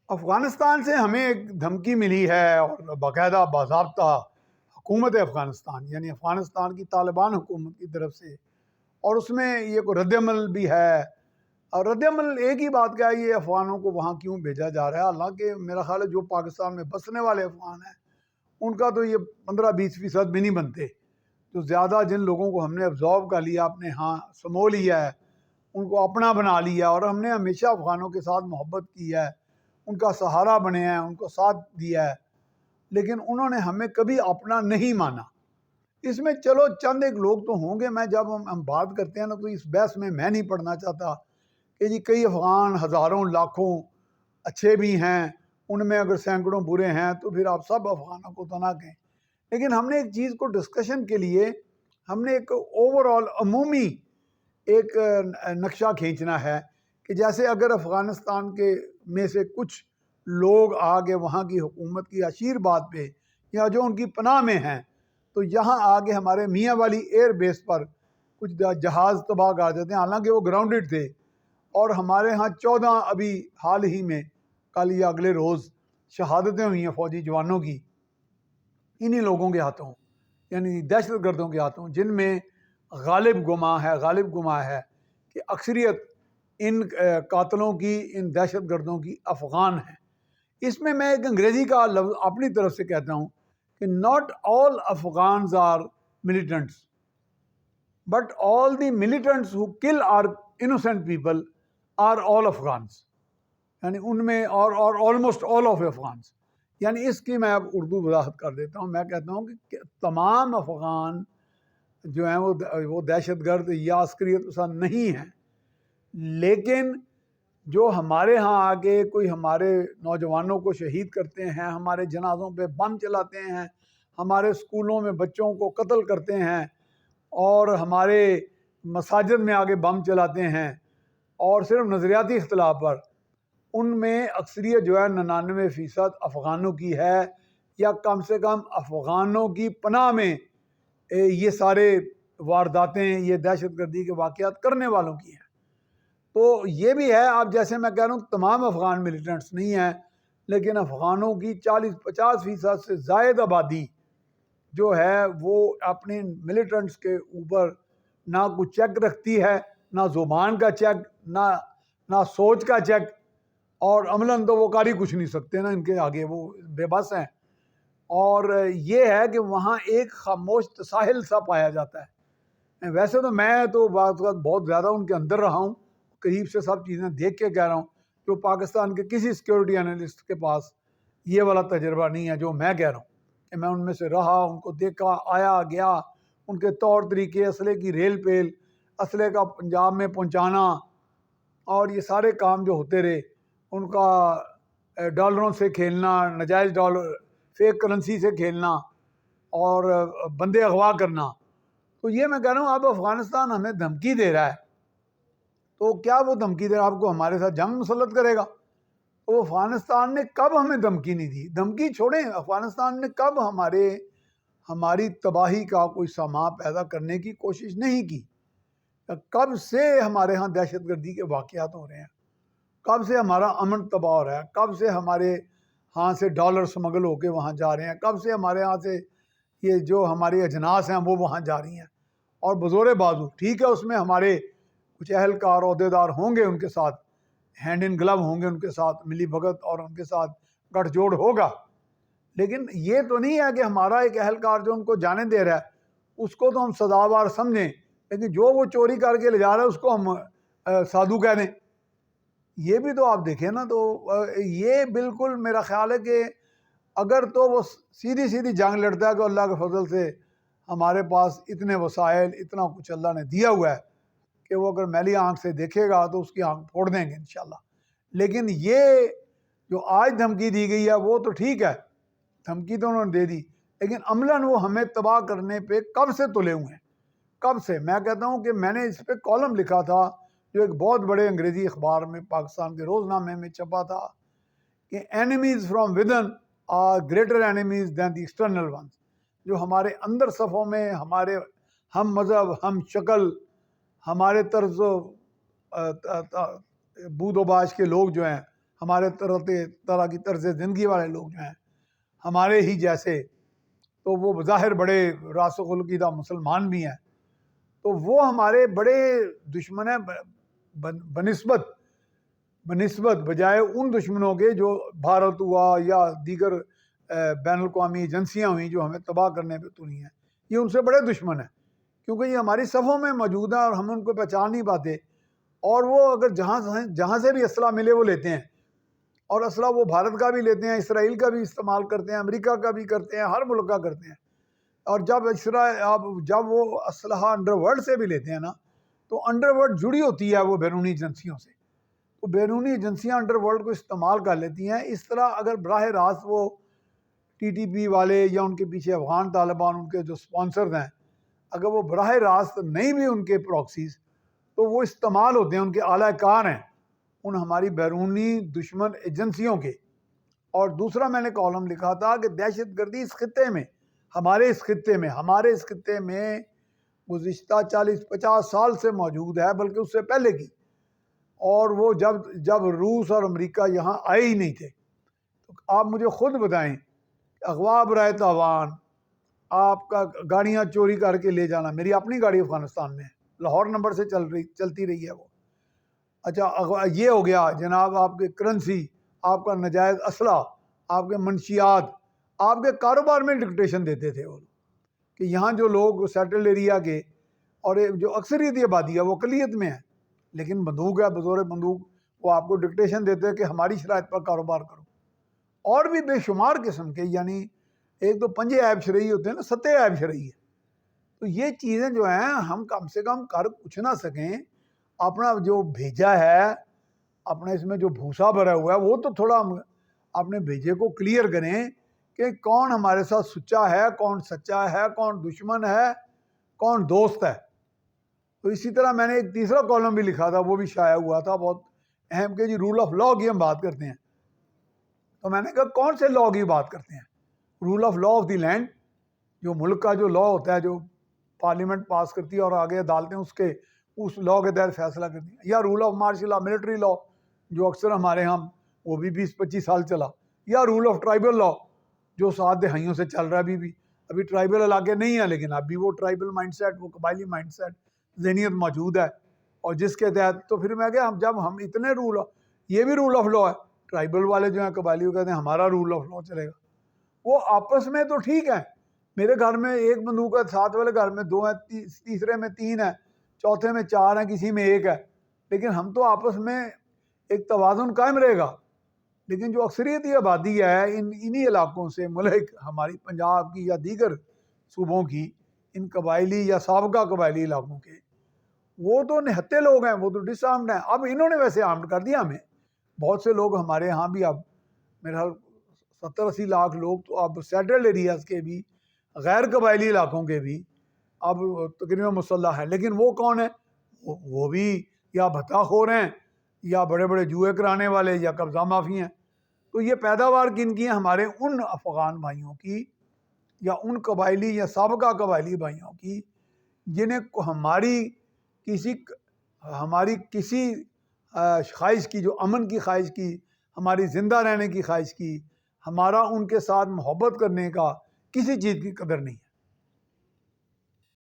افغانستان سے ہمیں ایک دھمکی ملی ہے اور باقاعدہ باضابطہ حکومت افغانستان یعنی افغانستان کی طالبان حکومت کی طرف سے، اور اس میں یہ کوئی رد عمل بھی ہے۔ اور رد عمل ایک ہی بات کا ہے، یہ افغانوں کو وہاں کیوں بھیجا جا رہا ہے؟ حالانکہ میرا خیال ہے جو پاکستان میں بسنے والے افغان ہیں ان کا تو یہ 15-20% بھی نہیں بنتے۔ تو زیادہ جن لوگوں کو ہم نے ابزارو کر لیا، اپنے ہاں سمو لیا ہے، ان کو اپنا بنا لیا، اور ہم نے ہمیشہ افغانوں کے ساتھ محبت کی ہے، ان کا سہارا بنے ہیں، ان کو ساتھ دیا ہے، لیکن انہوں نے ہمیں کبھی اپنا نہیں مانا۔ اس میں چلو چند ایک لوگ تو ہوں گے، میں جب ہم بات کرتے ہیں نا تو اس بحث میں نہیں پڑھنا چاہتا کہ جی کئی افغان ہزاروں لاکھوں اچھے بھی ہیں، ان میں اگر سینکڑوں برے ہیں تو پھر آپ سب افغانوں کو تو نہ کہیں۔ لیکن ہم نے ایک چیز کو ڈسکشن کے لیے ہم نے ایک اوور آل عمومی ایک نقشہ کھینچنا ہے کہ جیسے اگر افغانستان کے میں سے کچھ لوگ آگے وہاں کی حکومت کی اشیر بات پہ یا جو ان کی پناہ میں ہیں، تو یہاں آگے ہمارے میاں والی ایئر بیس پر کچھ جہاز تباہ کر دیتے ہیں، حالانکہ وہ گراؤنڈڈ تھے، اور ہمارے ہاں 14 ابھی حال ہی میں کل یا اگلے روز شہادتیں ہوئی ہیں فوجی جوانوں کی انہی لوگوں کے ہاتھوں، یعنی دہشت گردوں کے ہاتھوں، جن میں غالب گما ہے کہ اکثریت ان قاتلوں کی، ان دہشت گردوں کی افغان ہیں۔ اس میں میں ایک انگریزی کا لفظ اپنی طرف سے کہتا ہوں کہ not all Afghans are militants, but all the militants who kill our innocent people are all Afghans، یعنی ان میں اور almost all of Afghans۔ یعنی اس کی میں اب اردو وضاحت کر دیتا ہوں، میں کہتا ہوں کہ تمام افغان جو ہیں وہ دہشت گرد یا عسکریت پسند نہیں ہیں، لیکن جو ہمارے ہاں آگے کوئی ہمارے نوجوانوں کو شہید کرتے ہیں، ہمارے جنازوں پہ بم چلاتے ہیں، ہمارے اسکولوں میں بچوں کو قتل کرتے ہیں، اور ہمارے مساجد میں آگے بم چلاتے ہیں، اور صرف نظریاتی اختلاف پر، ان میں اکثریت جو ہے 99% افغانوں کی ہے، یا کم سے کم افغانوں کی پناہ میں یہ سارے وارداتیں، یہ دہشت گردی کے واقعات کرنے والوں کی ہیں۔ تو یہ بھی ہے، آپ جیسے میں کہہ رہا ہوں تمام افغان ملیٹنٹس نہیں ہیں، لیکن افغانوں کی 40-50% سے زائد آبادی جو ہے وہ اپنے ملیٹنٹس کے اوپر نہ کوئی چیک رکھتی ہے، نہ زبان کا چیک، نہ سوچ کا چیک، اور عملاً تو وہ کر ہی کچھ نہیں سکتے نا، ان کے آگے وہ بے بس ہیں۔ اور یہ ہے کہ وہاں ایک خاموش تساہل سا پایا جاتا ہے۔ ویسے تو میں تو بہت زیادہ ان کے اندر رہا ہوں، قریب سے سب چیزیں دیکھ کے کہہ رہا ہوں، جو پاکستان کے کسی سیکیورٹی انالسٹ کے پاس یہ والا تجربہ نہیں ہے جو میں کہہ رہا ہوں، کہ میں ان میں سے رہا، ان کو دیکھا، آیا گیا، ان کے طور طریقے، اسلحے کی ریل پیل، اسلحے کا پنجاب میں پہنچانا، اور یہ سارے کام جو ہوتے رہے، ان کا ڈالروں سے کھیلنا، نجائز ڈالر، فیک کرنسی سے کھیلنا، اور بندے اغوا کرنا۔ تو یہ میں کہہ رہا ہوں اب افغانستان ہمیں دھمکی دے رہا ہے، تو کیا وہ دھمکی دے رہا ہے آپ کو ہمارے ساتھ جنگ مسلط کرے گا؟ تو افغانستان نے کب ہمیں دھمکی نہیں دی؟ دھمکی چھوڑیں، افغانستان نے کب ہماری تباہی کا کوئی سامان پیدا کرنے کی کوشش نہیں کی؟ کب سے ہمارے ہاں دہشت گردی کے واقعات ہو رہے ہیں؟ کب سے ہمارا امن تباہ ہو رہا ہے؟ کب سے ہمارے ہاں سے ڈالر سمگل ہو کے وہاں جا رہے ہیں؟ کب سے ہمارے ہاں سے یہ جو ہماری اجناس ہیں وہ وہاں جا رہی ہیں؟ اور بزور بازو ٹھیک ہے، اس میں ہمارے کچھ اہلکار، عہدیدار ہوں گے ان کے ساتھ، ہینڈ ان گلو ہوں گے ان کے ساتھ، ملی بھگت اور ان کے ساتھ گٹھ جوڑ ہوگا، لیکن یہ تو نہیں ہے کہ ہمارا ایک اہلکار جو ان کو جانے دے رہا ہے اس کو تو ہم سزاوار سمجھیں، لیکن جو وہ چوری کر کے لے جا رہا ہے اس کو ہم سادھو کہہ دیں۔ یہ بھی تو آپ دیکھیں نا، تو یہ بالکل میرا خیال ہے کہ اگر تو وہ سیدھی جنگ لڑتا ہے تو اللہ کے فضل سے ہمارے پاس اتنے وسائل، اتنا کچھ اللہ نے دیا ہوا ہے کہ وہ اگر میلی آنکھ سے دیکھے گا تو اس کی آنکھ پھوڑ دیں گے انشاءاللہ۔ لیکن یہ جو آج دھمکی دی گئی ہے وہ تو ٹھیک ہے، دھمکی تو انہوں نے دے دی، لیکن عملاً وہ ہمیں تباہ کرنے پہ کب سے تلے ہوئے ہیں؟ کب سے؟ میں کہتا ہوں کہ میں نے اس پہ کالم لکھا تھا جو ایک بہت بڑے انگریزی اخبار میں، پاکستان کے روزنامے میں چھپا تھا، کہ enemies from within are greater enemies than the external ones. جو ہمارے اندر صفوں میں ہمارے ہم مذہب، ہم شکل، ہمارے طرز و بود و باش کے لوگ جو ہیں ہمارے طرح کی طرز زندگی والے لوگ جو ہیں ہمارے ہی جیسے، تو وہ بظاہر بڑے راسخ العقیدہ مسلمان بھی ہیں، تو وہ ہمارے بڑے دشمن ہیں بنسبت بجائے ان دشمنوں کے جو بھارت ہوا یا دیگر بین الاقوامی ایجنسیاں ہوئیں جو ہمیں تباہ کرنے پہ تلی ہیں۔ یہ ان سے بڑے دشمن ہیں، کیونکہ یہ ہماری صفوں میں موجود ہیں اور ہم ان کو پہچان نہیں پاتے، اور وہ اگر جہاں سے بھی اسلحہ ملے وہ لیتے ہیں، اور اسلحہ وہ بھارت کا بھی لیتے ہیں، اسرائیل کا بھی استعمال کرتے ہیں، امریکہ کا بھی کرتے ہیں، ہر ملک کا کرتے ہیں۔ اور جب وہ اسلحہ انڈر ورلڈ سے بھی لیتے ہیں نا، تو انڈر ورلڈ جڑی ہوتی ہے وہ بیرونی ایجنسیوں سے، تو بیرونی ایجنسیاں انڈر ورلڈ کو استعمال کر لیتی ہیں۔ اس طرح اگر براہ راست وہ ٹی ٹی پی والے یا ان کے پیچھے افغان طالبان ان کے جو سپانسرز ہیں، اگر وہ براہ راست نہیں بھی ان کے پراکسیز، تو وہ استعمال ہوتے ہیں، ان کے اعلی کار ہیں ان ہماری بیرونی دشمن ایجنسیوں کے۔ اور دوسرا میں نے کالم لکھا تھا کہ دہشت گردی اس خطے میں، ہمارے اس خطے میں گزشتہ 40-50 سال سے موجود ہے، بلکہ اس سے پہلے کی، اور وہ جب روس اور امریکہ یہاں آئے ہی نہیں تھے۔ تو آپ مجھے خود بتائیں، اغوا برائے تاوان، آپ کا گاڑیاں چوری کر کے لے جانا، میری اپنی گاڑی افغانستان میں ہے، لاہور نمبر سے چلتی رہی ہے وہ۔ اچھا، یہ ہو گیا جناب، آپ کے کرنسی، آپ کا ناجائز اسلحہ، آپ کے منشیات، آپ کے کاروبار میں ڈکٹیشن دیتے تھے وہ کہ یہاں جو لوگ سیٹل ایریا کے، اور جو اکثریتی آبادی ہے وہ اقلیت میں ہے، لیکن بندوق ہے، بزور بندوق، وہ آپ کو ڈکٹیشن دیتے ہیں کہ ہماری شرائط پر کاروبار کرو۔ اور بھی بے شمار قسم کے، یعنی ایک تو پنجے عیب شرعی ہوتے ہیں نا، ستے عیب شرعی ہے۔ تو یہ چیزیں جو ہیں ہم کم سے کم کر کچھ نہ سکیں، اپنا جو بھیجا ہے، اپنے اس میں جو بھوسا بھرا ہوا ہے، وہ تو تھوڑا اپنے بھیجے کو کلیئر کریں کہ کون ہمارے ساتھ سچا ہے، کون سچا ہے، کون دشمن ہے، کون دوست ہے۔ تو اسی طرح میں نے ایک تیسرا کالم بھی لکھا تھا، وہ بھی شائع ہوا تھا، بہت اہم، کہ جی رول آف لاء کی ہم بات کرتے ہیں۔ تو میں نے کہا کون سے لاء کی بات کرتے ہیں؟ Rule of law of the land, جو ملک کا جو لاء ہوتا ہے، جو پارلیمنٹ پاس کرتی ہے اور آگے عدالتیں اس لاء کے تحت فیصلہ کرتی ہیں، یا rule of martial law, military law, جو اکثر ہمارے ہاں وہ بھی 20-25 سال چلا، یا رول آف ٹرائبل لاء جو 7 دہائیوں سے چل رہا ہے، ابھی ٹرائبل علاقے نہیں ہیں، لیکن اب بھی وہ ٹرائبل مائنڈ سیٹ، وہ قبائلی مائنڈ سیٹ ذہنیت موجود ہے، اور جس کے تحت تو پھر میں کہا جب ہم اتنے یہ بھی رول آف لاء ہے، ٹرائبل والے جو ہیں قبائلی، وہ کہتے ہیں ہمارا رول آف لاء چلے گا۔ وہ آپس میں تو ٹھیک ہے، میرے گھر میں ایک بندوق ہے، 7 والے گھر میں 2 ہیں، تیسرے میں 3 ہے، چوتھے میں 4 ہیں، کسی میں 1 ہے، لیکن ہم تو آپس میں ایک توازن قائم رہے گا۔ لیکن جو اکثریتی آبادی ہے انہی علاقوں سے ملک، ہماری پنجاب کی یا دیگر صوبوں کی، ان قبائلی یا سابقہ قبائلی علاقوں کے، وہ تو نہتے لوگ ہیں، وہ تو ڈس آرمڈ ہیں۔ اب انہوں نے ویسے آرمڈ کر دیا ہمیں، بہت سے لوگ ہمارے ہاں بھی، اب میرا 70-80 لاکھ لوگ تو اب سیٹلڈ ایریاز کے بھی، غیر قبائلی علاقوں کے بھی اب تقریباً مسلح ہے، لیکن وہ کون ہیں؟ وہ بھی یا بھتہ خور ہیں، یا بڑے بڑے جوئے کرانے والے، یا قبضہ مافی ہیں۔ تو یہ پیداوار کن کی ہے؟ ہمارے ان افغان بھائیوں کی، یا ان قبائلی یا سابقہ قبائلی بھائیوں کی، جنہیں ہماری کسی خواہش کی، جو امن کی خواہش کی، ہماری زندہ رہنے کی خواہش کی، ہمارا ان کے ساتھ محبت کرنے کا کسی چیز کی قدر نہیں ہے۔